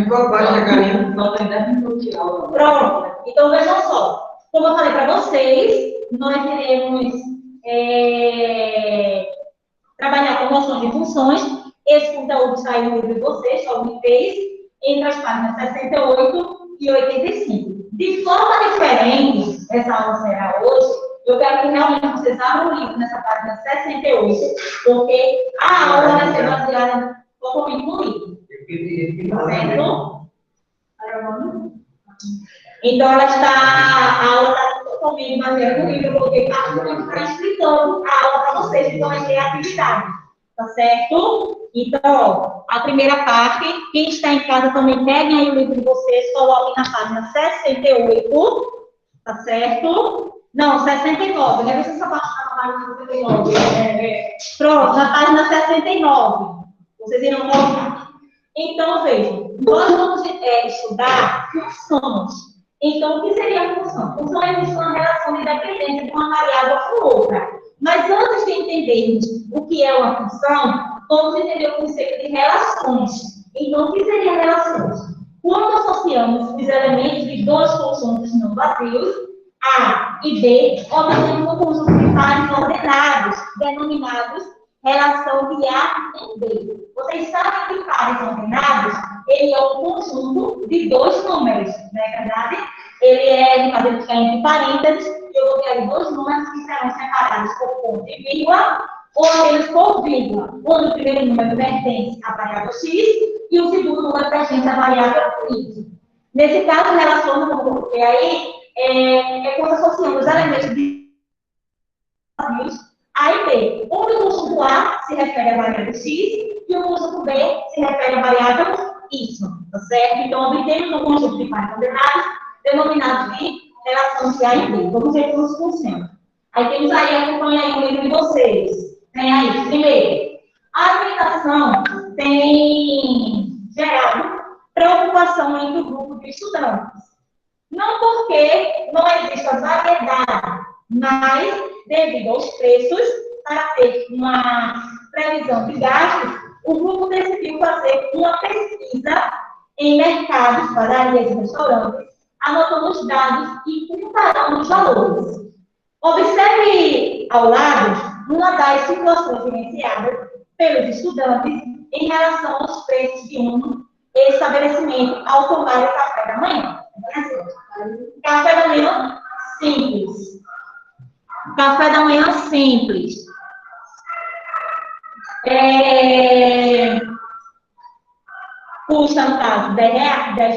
Qual página, Karine? Pronto. Então, vejam só. Como eu falei para vocês, nós iremos trabalhar com noções e funções. Esse conteúdo está aí no livro de vocês, só me fez, entre as páginas 68 e 85. De forma diferente, essa aula será hoje, eu quero que realmente vocês abram o livro nessa página 68, porque a aula vai ser baseada totalmente no livro. Certo? Então, a aula está totalmente baseada no livro, porque praticamente está explicando a aula para vocês, então vai ter atividade. Tá certo? Então, ó, a primeira parte, quem está em casa também peguem aí o livro de vocês, coloquem na página 68, tá certo? Não, 69, né? Essa parte está na página 69. Pronto, na página 69. Vocês irão colocar. Então, vejam, nós vamos estudar funções. Então, o que seria a função? Função é uma relação de dependência de uma variável com outra. Mas antes de entendermos o que é uma função, vamos entender o conceito de relações. Então, o que seriam relações? Quando associamos os elementos de dois conjuntos não vazios, A e B, obtemos um conjunto de pares ordenados, denominados relação de A em B. Vocês sabem que pares ordenados, ele é um conjunto de dois números, não é verdade? Ele é de fazer ficar entre parênteses, e eu vou ter dois números que serão separados por ponto e vírgula, ou apenas por vírgula, quando o primeiro número pertence à variável x e o segundo número pertence à variável y. Nesse caso, relação, como eu coloquei aí, é quando associamos os elementos de A e B. Onde o conjunto A se refere à variável x e o conjunto B se refere à variável y, tá certo? Então, obtemos um conjunto de pares ordenados denominados de relação de A e B. Vamos ver como isso funciona. Aí temos aí, acompanha aí o livro de vocês. Tem aí, primeiro, a aplicação tem gerado preocupação entre o grupo de estudantes. Não porque não exista variedade, mas devido aos preços, para ter uma previsão de gastos, o grupo decidiu fazer uma pesquisa em mercados, padarias e restaurantes, anotando os dados e comparando os valores. Observe ao lado uma das situações vivenciadas pelos estudantes em relação aos preços de um estabelecimento ao tomar o café da manhã. Café da manhã simples. Café da manhã simples. Custa, no caso, 10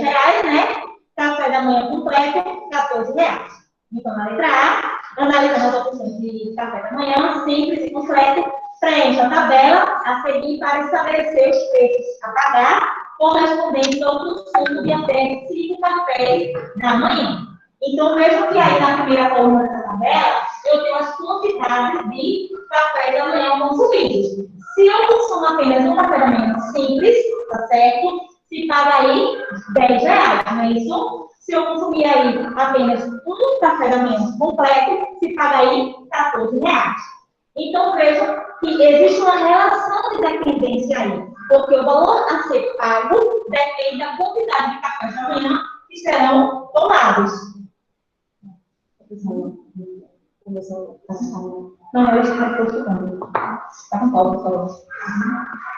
reais, né? Café da manhã completo, 14 reais. Então, na letra A, analisando as opções de café da manhã, simples e completo, preencha a tabela a seguir para estabelecer os preços a pagar correspondentes ao consumo de até 5 cafés da manhã. Então, mesmo que aí na primeira coluna dessa tabela, eu tenho as quantidades de café da manhã consumidos. Se eu consumo apenas um café da manhã simples, tá certo? Se paga aí 10 reais, não é isso? Se eu consumir aí apenas um café da manhã completo, se paga aí 14 reais. Então, vejam que existe uma relação de dependência aí, porque o valor a ser pago depende da quantidade de cafés da manhã que serão tomados. Não, eu estou estudando. Está com pausa, por favor.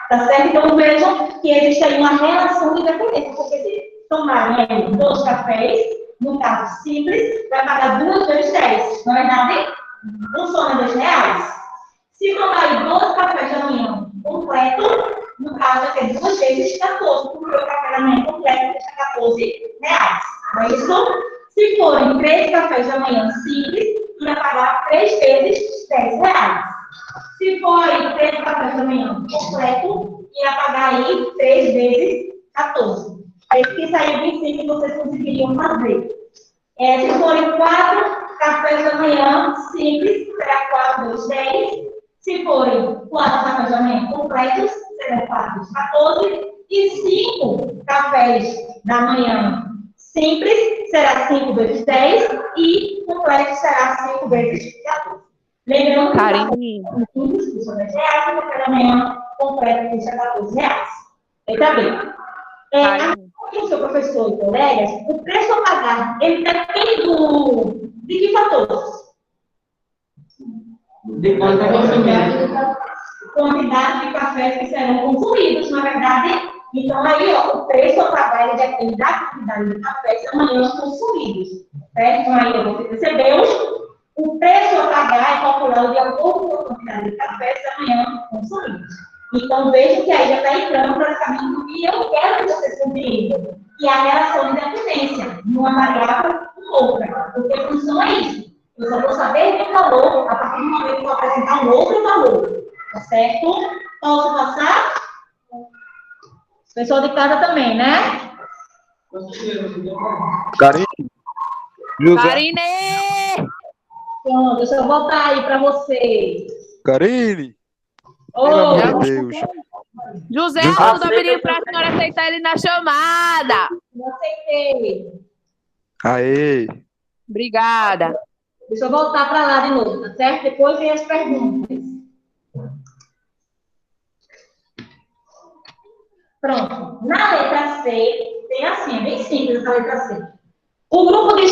Tá certo? Então, vejam que existe aí uma relação de dependência, porque se tomarem aí 2 cafés, no caso simples, vai pagar 2 vezes 10, não é verdade? Um só é 2 reais. Se tomar aí 12 cafés da manhã completo, no caso vai ser 2 vezes 14, porque o café da manhã completo custa 14 reais. Não é isso? Se forem 3 cafés da manhã simples, vai pagar 3 vezes 10 reais. Se forem 3 cafés da manhã completo, ia pagar aí 3 vezes 14. Esse que saiu bem simples, vocês conseguiriam fazer. Se forem 4 cafés da manhã simples, será 4 vezes 10. Se forem 4 cafés da manhã completos, serão 4 vezes 14. E 5 cafés da manhã simples, será 5 vezes 10. E completo será 5 vezes 14. Lembrando que Karine, custa 10 reais, e o café da manhã completo custa 14 reais. Eita bem. O seu professor e colegas, o preço a pagar, ele depende de que fatores? De Quantidade de cafés que serão consumidos, na verdade. Então, aí, ó, o preço a pagar, ele depende da quantidade de cafés amanhã consumidos. Certo? Então, aí, você percebeu? O preço a pagar é calculado de acordo com a quantidade de cafés amanhã consumidos. Então, veja que aí já está entrando praticamente no que eu quero que vocês compreendam, que é a relação de dependência de uma variável com outra. Porque funciona isso. Eu só vou saber do valor a partir do momento que eu apresentar um outro valor. Tá certo? Posso passar? Pessoal de casa também, né? Karine. José. Karine! Pronto, deixa eu voltar aí para vocês. Karine. Ô, Pelo amor de Deus. José, José. ajuda o menino pra senhora aceitar ele na chamada. não aceitei. Aê. Obrigada. Deixa eu voltar para lá de novo, tá certo? Depois vem as perguntas. Pronto. Na letra C, tem assim, é bem simples essa letra C. O grupo de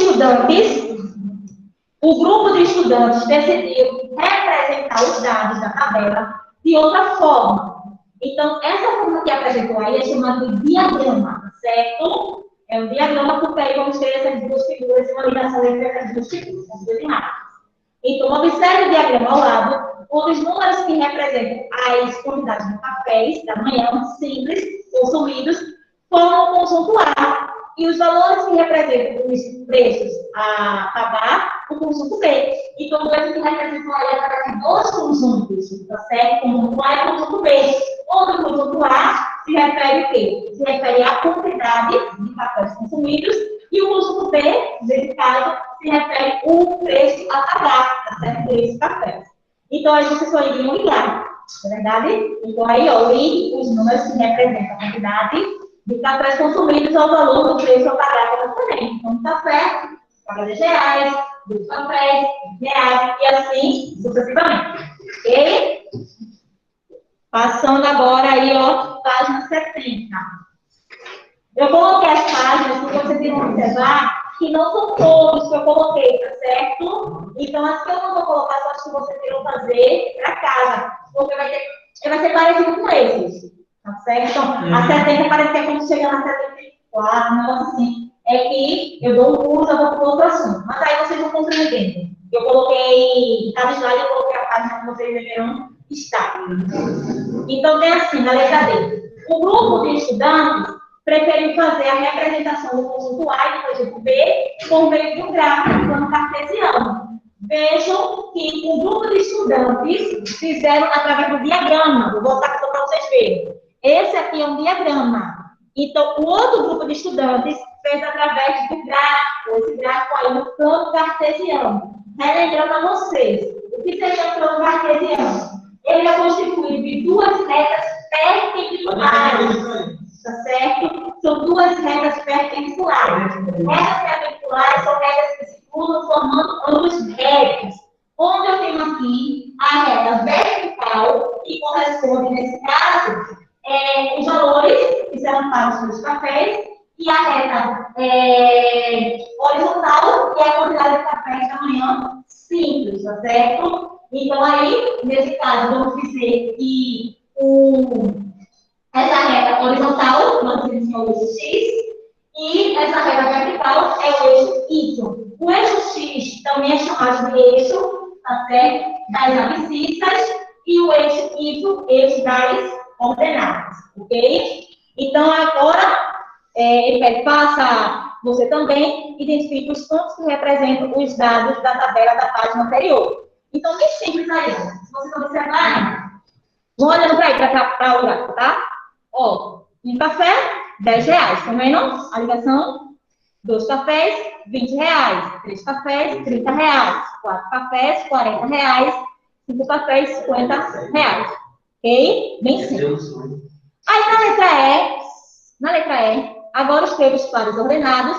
estudantes decidiu representar os dados da tabela de outra forma. Então, essa forma que apresentou aí é chamada de diagrama, certo? É um diagrama porque aí vamos ter essas duas figuras e uma ligação entre essas duas figuras, as duas imagens. Então, observe o diagrama ao lado, onde os números que representam as quantidades de cafés da manhã simples consumidos formam o conjunto A. E os valores que representam os preços a pagar, o conjunto B. Então, veja que representam aí através de dois conjuntos, tá certo? Conjunto A e conjunto B. Onde o conjunto A se refere a quê? Se refere à quantidade de cafés consumidos e o conjunto B, nesse caso, se refere ao preço a pagar, tá certo? Por esses cafés. Então, aí vocês só iriam ligar, não é verdade? Então, aí, ó, ligue os números que representam a quantidade de cafés consumidos ao valor do preço a pagar pela frente. Então, um café, paga R$10, 2 cafés, R$20, e assim sucessivamente. Ok? Passando agora aí, ó, página 70. Eu coloquei as páginas, porque vocês irão observar que não são todos que eu coloquei, tá certo? Então, as que eu não vou colocar são as que vocês irão fazer para casa, porque vai ser parecido com esses, tá certo? Então, a 70 parece que é quando chega na 74, um negócio assim. É que eu dou um curso, eu vou para outro assunto. Mas aí vocês vão compreendendo. Eu coloquei, cada slide eu coloquei a página que vocês deverão estar. Então, tem assim, na letra D. O grupo de estudantes preferiu fazer a representação do conjunto A e do conjunto B por meio de um gráfico do plano cartesiano. Vejam que o grupo de estudantes fizeram através do diagrama. Vou botar aqui para vocês verem. Esse aqui é um diagrama. Então, o outro grupo de estudantes fez através do gráfico. Esse gráfico aí no plano cartesiano. Relembrando a vocês, o que seria o plano cartesiano? Ele é constituído de duas retas perpendiculares. Tá certo? São duas retas perpendiculares. Retas perpendiculares são retas que se cruzam formando ângulos retos. Onde eu tenho aqui a reta vertical, que corresponde, nesse caso, os valores que serão pagos pelos cafés, e a reta horizontal, que é a quantidade de cafés da manhã simples, tá certo? Então, aí, nesse caso, vamos dizer que essa reta horizontal, nós dizemos que é o eixo X, e essa reta vertical é o eixo Y. O eixo X também é chamado de eixo, tá certo? Das abscissas, e o eixo Y, eixo das ordenadas, ok? Então, agora, ele pede passa, você também identifica os pontos que representam os dados da tabela da página anterior. Então, bem simples aí. Se vocês observarem, vão olhando para aí, para o gráfico, tá? Ó, um café, R$10. Também não? A ligação, 2 cafés, R$20. 3 cafés, R$30. 4 cafés, R$40. 5 cafés, R$50. Ok? Bem simples. Aí na letra E, agora escreva os pares ordenados,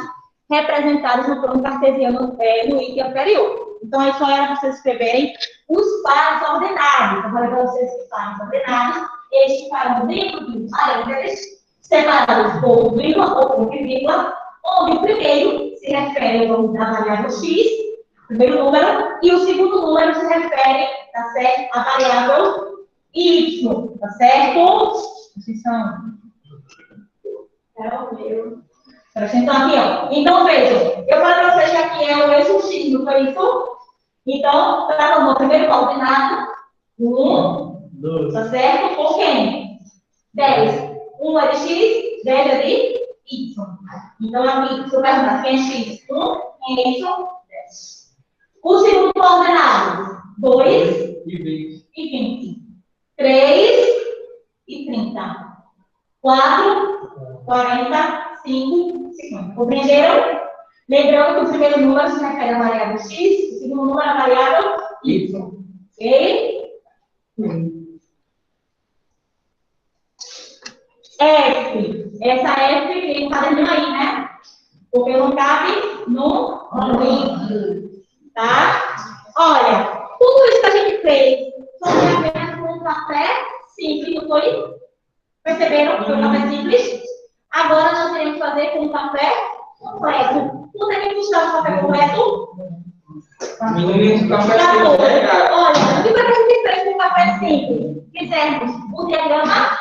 representados no plano cartesiano no item anterior. Então, aí só era para vocês escreverem os pares ordenados. Eu falei para vocês que pares ordenados, eles ficaram dentro de parênteses, separados por vírgula ou ponto e vírgula, onde o primeiro se refere ao valor da variável x, primeiro número, e o segundo número se refere, tá certo, à variável y, tá certo? Atenção. Presta atenção aqui, ó. Então, vejam, eu falei para vocês que aqui é o eixo x, não foi isso? Então, para tomar o primeiro coordenado, 1, tá certo? Por quem? 10. 1 é de x, 10 é de y. Então, aqui, se eu perguntar quem é x? 1, quem é y? 10. O segundo coordenado, 2 e 20. 3 e 30. 4, 40, 5, 50. Compreenderam? Lembrando que o primeiro número se refere à variável x, o segundo número à variável y. Ok? F. Essa F tem um caderninho aí, né? Porque não cabe no link. Tá? Olha, tudo isso que a gente fez foi apenas com um café simples, não foi? Perceberam que foi um café simples? Agora nós teremos que fazer com um café completo. Quanto é que custa um café completo? Olha, o que a gente fez com um café simples? Fizemos o diagrama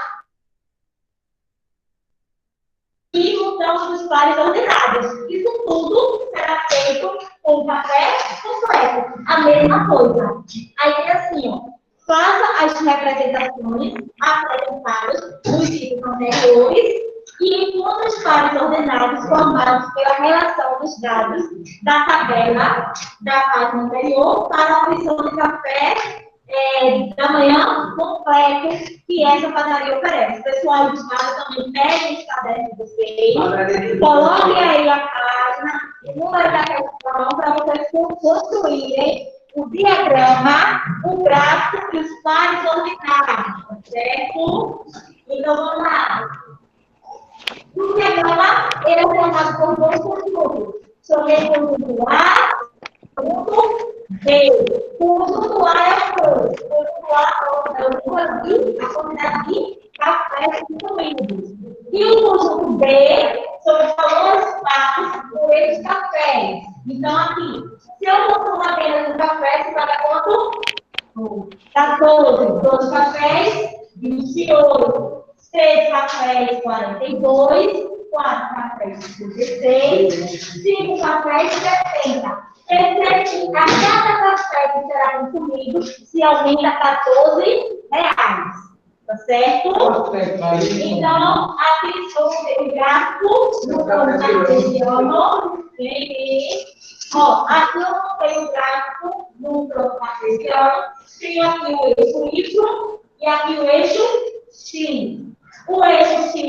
e montamos os pares ordenados. Isso tudo será feito com um café completo. A mesma coisa. Aí é assim, ó. Faça as representações apresentadas nos tipos anteriores e encontre os pares ordenados formados pela relação dos dados da tabela da página anterior para a opção de café da manhã completo que essa padaria oferece. Pessoal, os caras também peguem os cadernos de vocês, coloquem aí a página, o número da questão para vocês construírem o diagrama, o gráfico e os pares ordenados, certo? Então, vamos lá. O diagrama, ele é formado por dois conjuntos. Sobre o conjunto A, conjunto B. O conjunto A é o conjunto A é o número a quantidade de cafés incluídos. E o conjunto B são os valores pagos por esses cafés. Então, aqui, se eu consumir apenas um café, você vai dar quanto? 14. 12 cafés, 28. 6 cafés, 42. 4 cafés, 16. 5 cafés, 70. Quer dizer que a cada café que será consumido se aumenta R$14. Tá certo? Então, aqui estou o gráfico do cartesiano. Ó, aqui eu não tenho o gráfico do cartesiano. Tenho aqui o eixo Y e aqui o eixo X. O eixo X,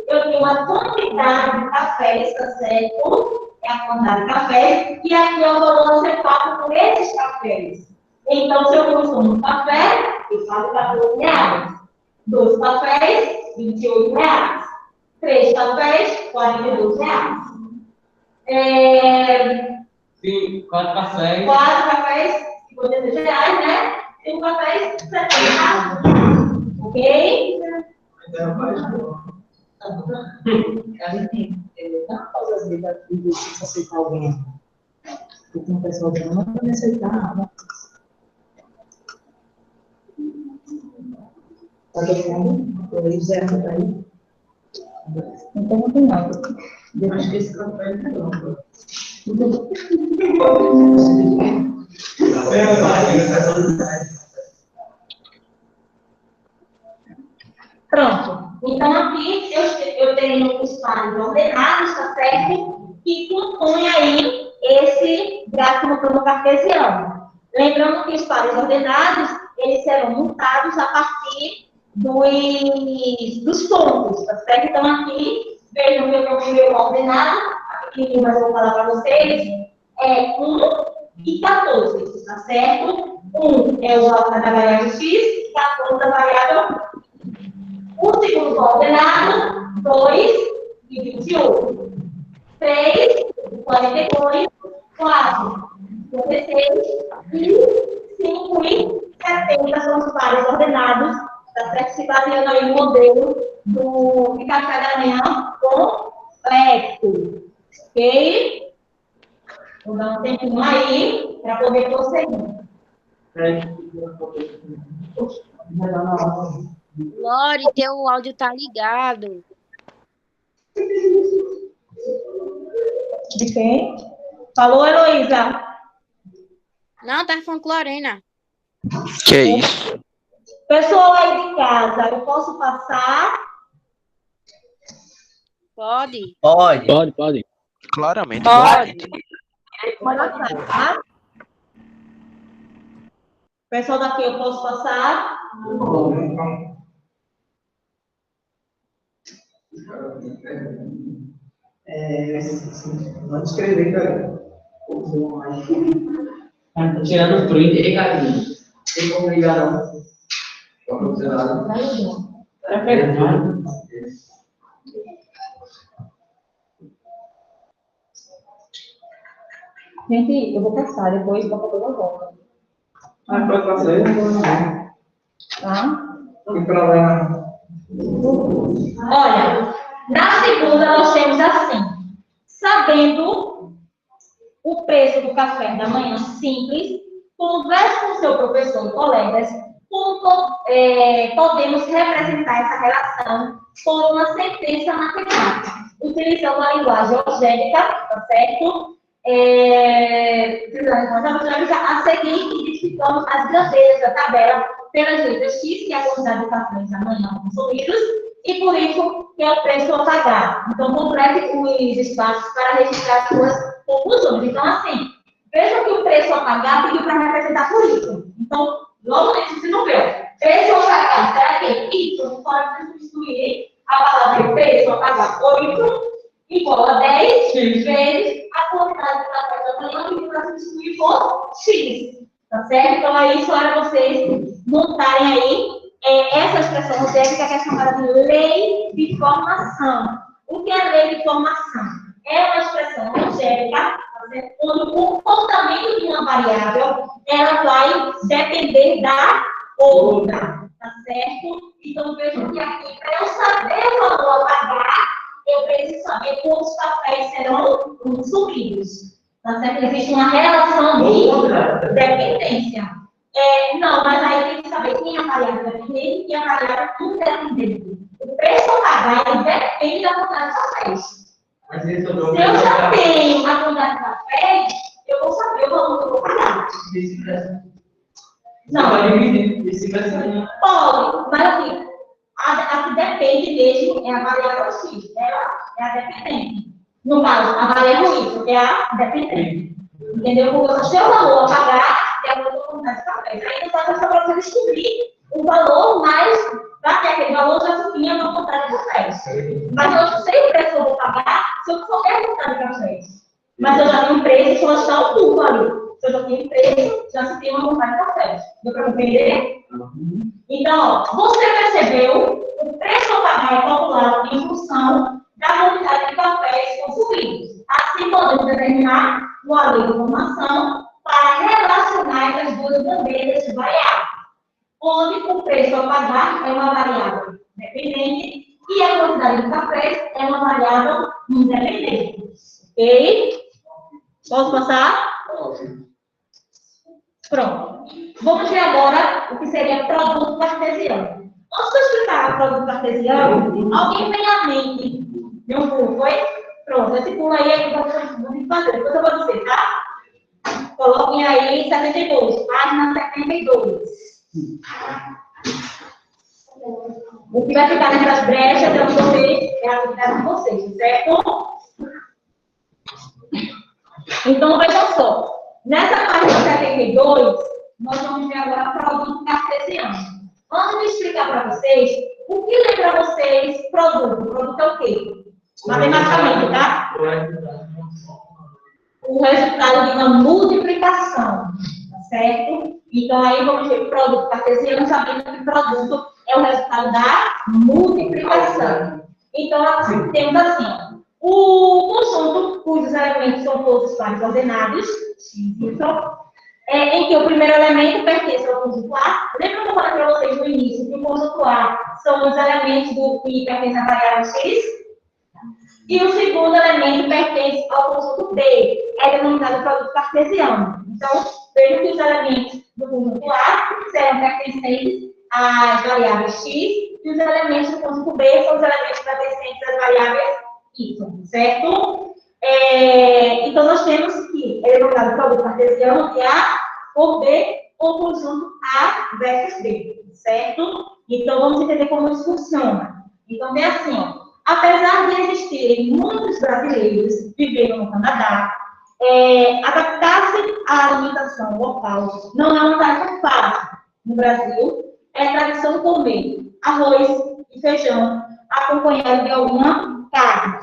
eu tenho uma quantidade de cafés, tá certo? É a quantidade de cafés. E aqui é o valor a ser pago por esses cafés. Então, se eu consumo um café, eu pago R$14. 2 cafés, R$28. 3 cafés, R$42. 4 cafés. 4 cafés, R$52, né? 5 cafés, R$70. Ok? A gente dá uma pausa às vezes de aceitar alguém. Porque tem um pessoal que não pode aceitar. Tá todo mundo? O zero tá aí? Então não tem nada. Acho que esse café é melhor. Pronto. Então, aqui eu tenho os pares ordenados, tá certo? Que compõem aí esse gráfico no plano cartesiano. Lembrando que os pares ordenados, eles serão montados a partir dos pontos, tá certo? Então, aqui, vejam que eu tenho o meu ordenado, aqui mas vou falar para vocês, é 1 e 14, tá certo? 1 é o valor da variável x e 14 da variável y. O segundo coordenado, 2 e 28. 3, 42, 4, 56 e 5 e 70 são os pares ordenados Tá certo? Se baseando aí no modelo de café da manhã completo. Ok? Vou dar um tempinho aí para poder prosseguir. Lore, teu áudio tá ligado. De quem? Falou, Heloísa? Não, tá falando com Lorena. Que é isso? Pessoal aí de casa, eu posso passar? Pode. Pode. Claramente. Pode. Pode passar, tá? Pessoal daqui, eu posso passar? Pode escrever, cara. Tá tirando print. Ei, Galinho. Tem como ligar, não? Pode funcionar. Tá pegando. Gente, eu vou passar, depois para poder volta. Pode passar. Tá? Não tem problema. Olha, na segunda nós temos assim, sabendo o preço do café da manhã simples, converse com o seu professor e colegas como podemos representar essa relação por uma sentença matemática, utilizando a linguagem algébrica, tá certo? A seguir, identificamos as grandezas da tabela pelas letras X, que é a quantidade de cafés da manhã consumidos, e por isso que é o preço a pagar. Então, complete os espaços para registrar suas conclusões. Então, assim, veja que o preço a pagar pediu para representar por isso. Então, logo nesse você não vê. Preço a pagar, será que isso pode substituir a palavra preço a pagar por isso, igual a 10 vezes a quantidade de café da manhã pediu para substituir por X. Tá certo? Então, aí só era vocês montarem aí essa expressão algébrica que é chamada de lei de formação. O que é lei de formação? É uma expressão algébrica onde o comportamento de uma variável ela vai depender da outra. Tá certo? Então, veja que aqui, para eu saber o valor a pagar, eu preciso saber quantos cafés serão consumidos. Tá certo? Existe uma relação de dependência. Não, mas aí tem que saber quem é a variável dependente e quem é a variável independente. O preço a pagar ele depende da quantidade de cafés. Se eu já tenho a quantidade de cafés, eu vou saber o valor que eu vou pagar. Não. Pode, mas assim, a que depende mesmo é a variável X, ela é a dependente. No caso, a variável Y é a dependente. Entendeu? Porque o seu valor a pagar é a quantidade de cafés. Aí só para você descobrir o valor, mas para ter aquele valor já subia a quantidade de cafés. Mas eu não sei o preço que eu vou pagar se eu souber a quantidade de cafés. Mas eu já tenho um preço, só está o tubo ali. Se eu já tenho um preço, já se tem uma quantidade de cafés. Deu para entender? Então, ó, você percebeu, o preço a pagar é calculado em função da quantidade de cafés consumidos. Assim, podemos determinar uma lei de formação para relacionar as duas bandeiras variáveis, onde o preço a pagar é uma variável dependente e a quantidade de cafés é uma variável independente. Ok? Posso passar? Pronto. Vamos ver agora o que seria produto cartesiano. Antes de eu explicar o produto cartesiano, alguém tem a mente de um pulo, foi? Pronto, esse pulo aí é que eu vou fazer. Depois eu vou dizer, tá? Coloquem aí 72, página 72. O que vai ficar nessas brechas é vocês, é a atividade de vocês, certo? Então, vejam só. Nessa página 72, nós vamos ver agora produto cartesiano. Antes de explicar para vocês, o que lembra vocês produto? Produto é o quê? Matematicamente, tá? O resultado de uma multiplicação, tá certo? Então, aí vamos ver produto cartesiano, sabendo que produto é o resultado da multiplicação. Então, assim, temos assim, o conjunto cujos elementos são todos pares ordenados, x, y, em que o primeiro elemento pertence ao conjunto A. Lembra que eu falei para vocês no início que o conjunto A são os elementos do que pertencem à variável X? E o segundo elemento pertence ao conjunto B, é denominado produto cartesiano. Então, veja que os elementos do conjunto A serão pertencentes às variáveis X, e os elementos do conjunto B são os elementos pertencentes às variáveis Y, certo? Então, nós temos que é denominado produto cartesiano de A por B, ou conjunto A versus B, certo? Então, vamos entender como isso funciona. Então, é assim, ó. Apesar de existirem muitos brasileiros vivendo no Canadá, adaptar-se à alimentação local não é uma tarefa fácil. No Brasil, é tradição comer arroz e feijão acompanhado de alguma carne.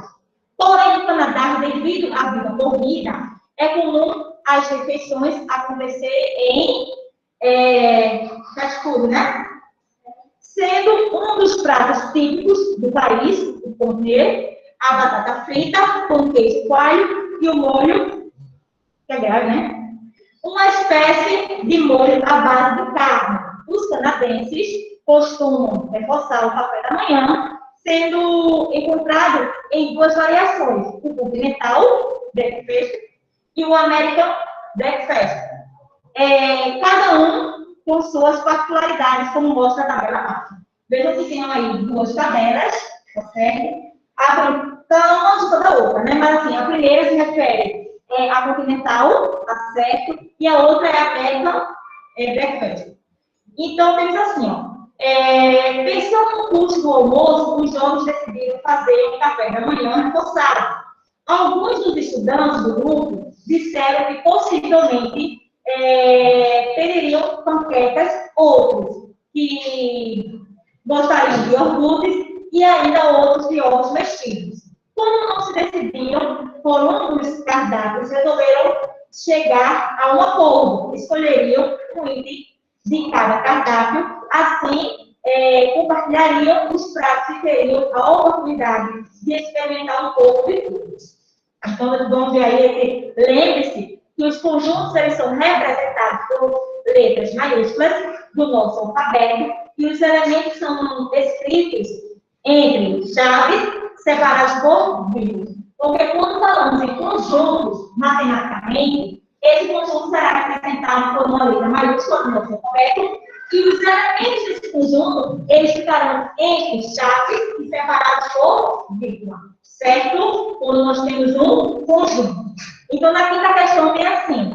Porém, no Canadá, devido à vida corrida, é comum as refeições acontecer em fast food, né? Sendo um dos pratos típicos do país, o pão-de, a batata frita com queijo coalho e o molho, que é grave, né? Uma espécie de molho à base de carne. Os canadenses costumam reforçar o café da manhã, sendo encontrado em duas variações, o continental, breakfast, e o American breakfast. Cada um com suas particularidades, como mostra a tabela abaixo. Vejam que tem aí duas tabelas, tá certo? Cada uma de toda outra, né? Mas assim, a primeira se refere à continental, tá certo? E a outra é a American breakfast. Então, temos assim, ó. Pensando no curso do almoço, os jovens decidiram fazer um café da manhã reforçado. Alguns dos estudantes do grupo disseram que possivelmente pediriam panquecas, outros que gostariam de iogurtes e ainda outros de ovos mexidos. Como não se decidiam por um dos cardápios, resolveram chegar a um acordo. Escolheriam um item de cada cardápio, assim compartilhariam os pratos e teriam a oportunidade de experimentar um pouco de tudo. Então, vamos ver aí, lembre-se que os conjuntos eles são representados por letras maiúsculas do nosso alfabeto e os elementos são escritos entre chaves separados por vírgulas. Porque quando falamos em conjuntos, matematicamente, esse conjunto será representado por uma letra maiúscula do nosso alfabeto e os elementos desse conjunto eles ficarão entre chaves e separados por vírgula. Certo? Quando nós temos um conjunto. Então, na quinta questão tem assim: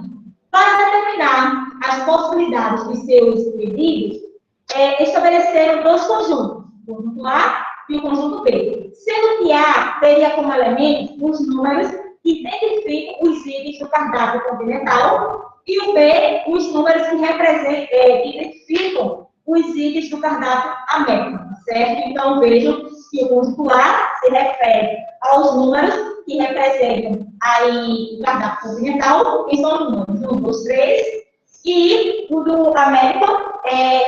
para determinar as possibilidades de seus pedidos, estabeleceram dois conjuntos, o conjunto A e o conjunto B. Sendo que A teria como elementos os números que identificam os itens do cardápio continental e o B, os números que identificam os itens do cardápio américo, certo? Então, vejam que o conjunto A se refere aos números que representam aí o cardápio continental, que são números 1, 2, 3, e o do América,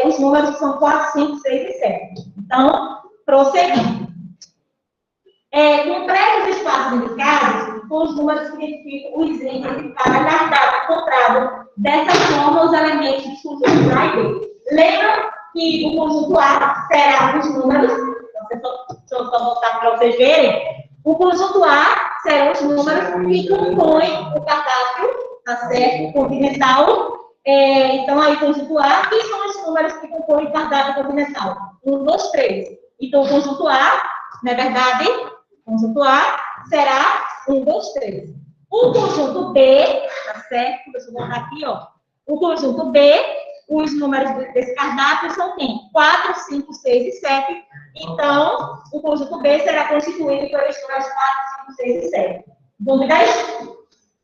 os números que são 4, 5, 6 e 7. Então, prosseguindo. Com prévios espaços indicados, com os números que identificam os itens de cada cardápio encontrado. Dessa forma, os elementos dos conjuntos A e B. Lembram que o conjunto A será os números, deixa eu só botar para vocês verem. O conjunto A serão os números que compõem o cardápio, tá certo? Continental. Então, aí, conjunto A, que são os números que compõem o cardápio continental? 1, 2, 3. Então, o conjunto A, não é verdade? O conjunto A será 1, 2, 3. O conjunto B, tá certo? Deixa eu botar aqui, ó. O conjunto B, os números desse cardápio são quem? 4, 5, 6 e 7. Então, o conjunto B será constituído pelos números 4, 5, 6 e 7. Dúvidas?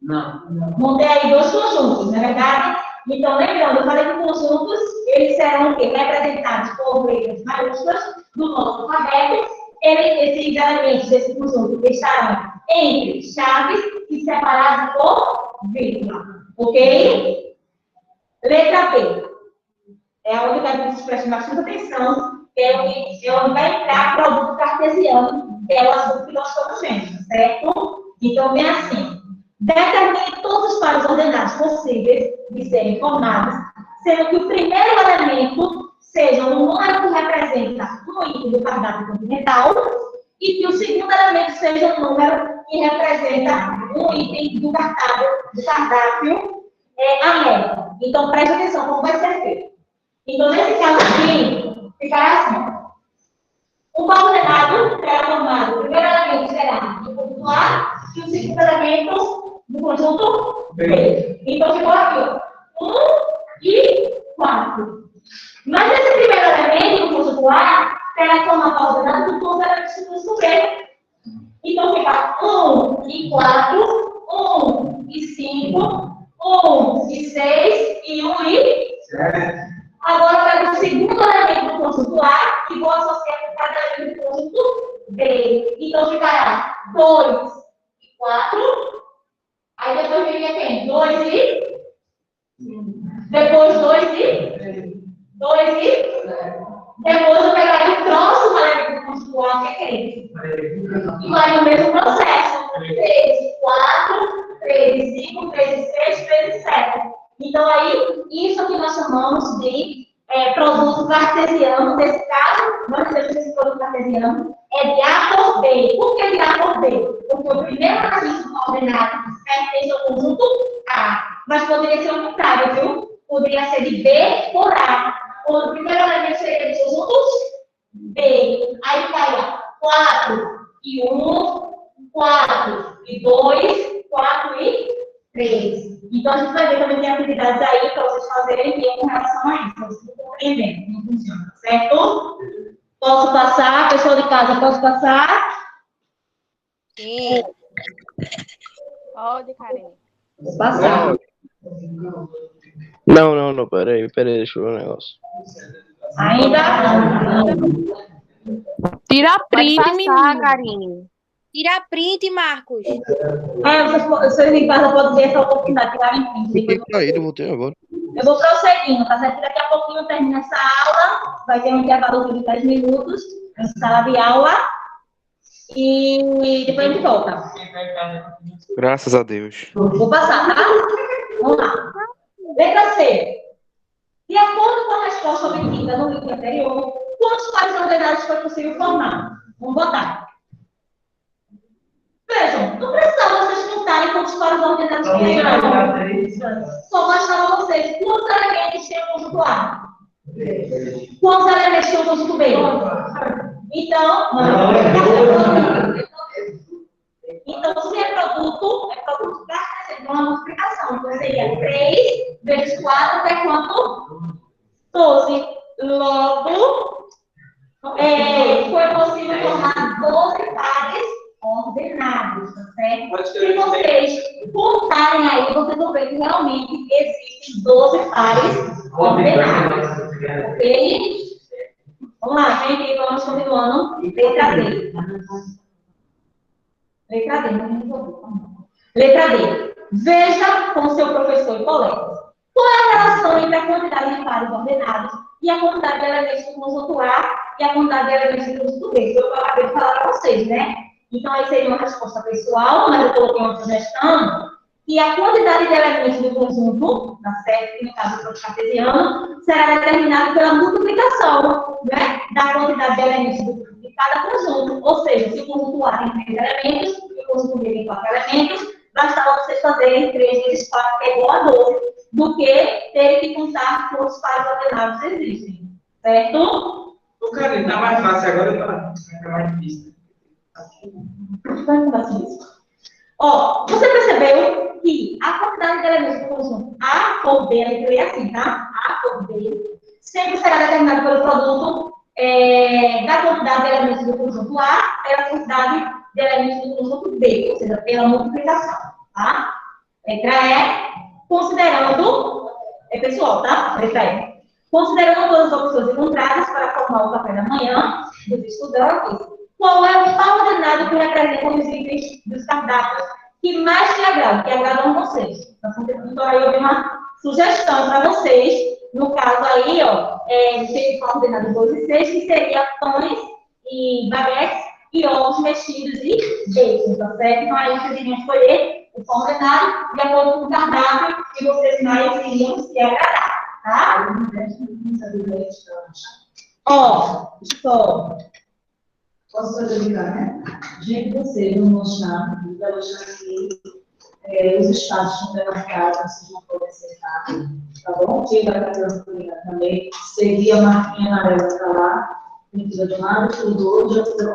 Não. Vão ter aí dois conjuntos, não é verdade? Então, lembrando, eu falei que conjuntos, eles serão o quê? Representados por letras maiúsculas do nosso alfabeto. Esses elementos desse conjunto estarão entre chaves e separados por vírgula. Ok? Letra B. É onde eu quero que vocês prestem bastante atenção. É onde vai entrar produto cartesiano, que é o assunto que nós estamos vendo, certo? Então, vem assim. Determine todos os pares ordenados possíveis de serem formados, sendo que o primeiro elemento seja um número que representa um item do cardápio continental e que o segundo elemento seja um número que representa um item do cardápio América. Então, preste atenção como vai ser feito. Então, nesse caso aqui, ficará assim. O par ordenado será formado, o primeiro elemento será do conjunto A e o segundo elemento do conjunto B. Então, ficou aqui, 1 e 4. Mas esse primeiro elemento do conjunto A será formado par ordenado com todos os elementos do conjunto B. Então, fica 1 e 4, 1 e 5, 1 e 6 e 1 e 7. Agora, eu pego o segundo elemento do conjunto A e vou associar com cada elemento do conjunto B. Então, ficará 2 e 4. Aí, depois vem quem? 2 e... Depois, 2 e... 2 e... Depois, eu pegarei o próximo elemento do conjunto A, que é esse. E vai no mesmo processo. 3 e 4, 3 e 5, 3 e 6, 3 e 7. Então, aí, isso que nós chamamos de produto cartesiano. Nesse caso, nós temos esse produto cartesiano de A por B. Por que de A por B? Porque o primeiro elemento ordenado pertence ao conjunto A. Mas poderia ser o contrário, viu? Poderia ser de B por A. O primeiro elemento seria do conjunto B. Aí cairia 4 e 1, 4 e 2, 4 e 3. Então, a gente vai ver também tem atividades aí para vocês fazerem com relação a isso, para vocês compreenderem como funciona, certo? Posso passar? Pessoal de casa, posso passar? Sim. Pode, Karine. Vou passar. Não, peraí, deixa eu ver um negócio. Ainda? Tira print, Pode passar, menina. Karine. Tira print, Marcos. Vocês em casa podem ter essa oportunidade de tirarem print. Eu voltei agora. Eu vou prosseguindo, tá certo? Daqui a pouquinho termina essa aula, vai ter um intervalo de 10 minutos, em sala de aula, e depois a gente volta. Graças a Deus. Vou passar, tá? Vamos lá. Letra C. De acordo com a resposta obtida no vídeo anterior, quantos pares ordenados foi possível formar? Vamos botar. Vejam, não precisava vocês contarem quantos pares ordenados tinham. Só bastava vocês. Quantos elementos tem o conjunto A? Quantos elementos tem o conjunto B? Então, se é produto cartesiano, uma multiplicação. Então, seria 3 vezes 4, que é quanto? 12. Logo, foi possível formar 12 pares ordenados, tá certo? Se vocês contarem aí, vocês vão ver que realmente existem 12 pares ordenados. Ok? Vamos lá, gente, vamos continuando. Letra D. Letra D, não resolvi. Letra D. Veja com seu professor e colegas. Qual é a relação entre a quantidade de pares ordenados e a quantidade de elementos do conjunto A e a quantidade de elementos do conjunto B? Isso eu acabei de falar para vocês, né? Então, aí seria uma resposta pessoal, mas eu coloquei uma sugestão, que a quantidade de elementos do conjunto, tá certo? Que no caso do produto cartesiano, será determinada pela multiplicação, né? Da quantidade de elementos de cada conjunto. Ou seja, se o conjunto A tem 3 elementos, e o conjunto B tem 4 elementos, bastava vocês fazerem 3 vezes 4, que é igual a 12, do que terem que contar quantos pares ordenados existem. Certo? O cara tá mais fácil agora, tá mais difícil. Ó, você percebeu que a quantidade de elementos do conjunto A por B, eu ia assim, tá? A por B, sempre será determinada pelo produto da quantidade de elementos do conjunto A pela quantidade de elementos do conjunto B, ou seja, pela multiplicação, tá? Letra E, considerando, pessoal, tá? Letra E. Considerando todas as opções encontradas para formar o café da manhã dos estudantes, qual é o par ordenado que representa os itens dos cardápios que mais te agradam, que agradam vocês? Então, aí eu dei uma sugestão para vocês, no caso aí, ó, de par ordenado 2 e 6, que seria pães e baguetes e ovos mexidos e bacon, tá certo? Então, aí vocês iriam escolher o formulário de acordo com o cardápio que vocês mais iriam se agradar, tá? Ó, só. Posso fazer brincar, né? Gente, vocês vão mostrar, vai mostrar aqui os espaços que estão marcados, vocês vão poder sentar, tá bom? Quem vai fazer a comunidade também, seguir a marquinha amarela para lá, pintura de um lado, pintura do outro, já